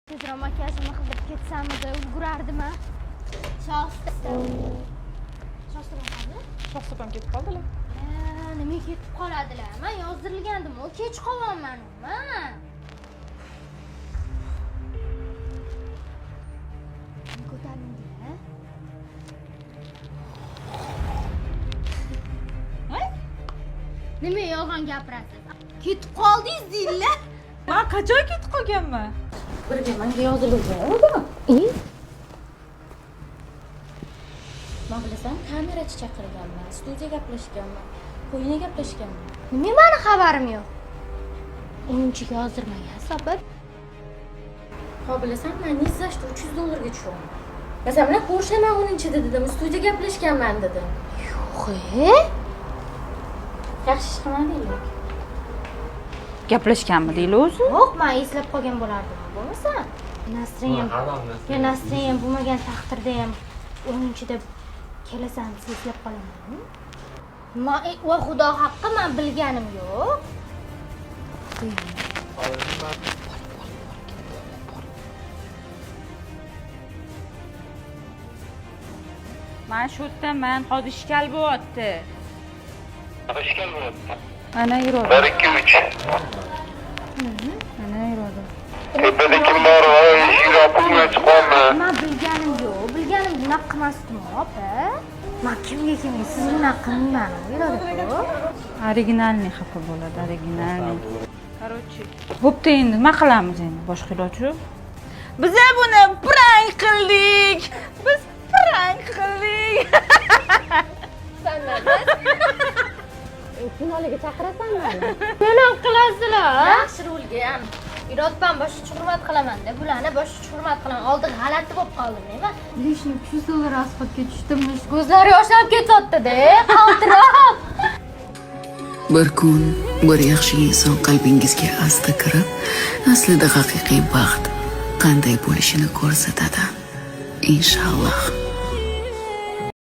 Tezroq makiyajimni qildirib ketsamida ulgurardim-a? Shoxsupam ketib qoldilar. Nima ketib qoladilar? Men yozdirilgandim-ku, kech qolyapman. Ko'taringlar. Nima yolg'on gapirasiz? Ketib qoldingiz deydilar. Men qachon ketib qolganman? Birga menga yozdirilgan. Men bilasan, kamerachi chaqirganman, studiya gaplashganman, qo'yini gaplashganman. Nima meni xabarim yo'q. O'yinchiga yozdirmagan sabab. Ha bilasan, men nizzashda $300 ga tushaman. Masalan, men ko'rshaman 10-da dedim, studiya gaplashganman dedim. Yo'q-e. Yaxshi ish qilmadinglar. Gaplashganmi deylar o'zi? Yo'q, men eslab qolgan bo'lardim. Bo'lmasa, Nasriyam bo'lmagan taqdirda ham 10-da kelasan eslab qolaman. Men va xudo haqqi men bilganim yo'q. Men shu yerdaman, hozir ishkal bo'lyapti. Ishkal bo'lyapti. Mana yuradi. 1 2 3. Mana yuradi. Tepada kim bor? Eshik yopibmi, chiqolmi? Men bilganim yo'q. Bilganim bunaqa qilmasdim, opa. Men kimga siz bunaqa qilmayman. Yuradi-ku. Originalniy xafa bo'ladi, originalniy. Короче, bo'pti endi nima qilamiz endi? Boshqa iloji yo'q. Biz buni prank qildik. Biz prank qildik. Finaliga chaqirasanmi? Nima qilasizlar? Yaxshi rolga ham. Iroddan boshqa hurmat qilaman-da, bularni boshqa hurmat qilaman. Oldin g'alati bo'lib qoldim, nima? Lishni $300 asfaltga tushdim. Ko'zlari yoshlanib ketyapti-da, qaltiroq. Bir kun bir yaxshi inson qalbingizga asta kirib, aslida haqiqiy baxt qanday bo'lishini ko'rsatadi. Inshaalloh.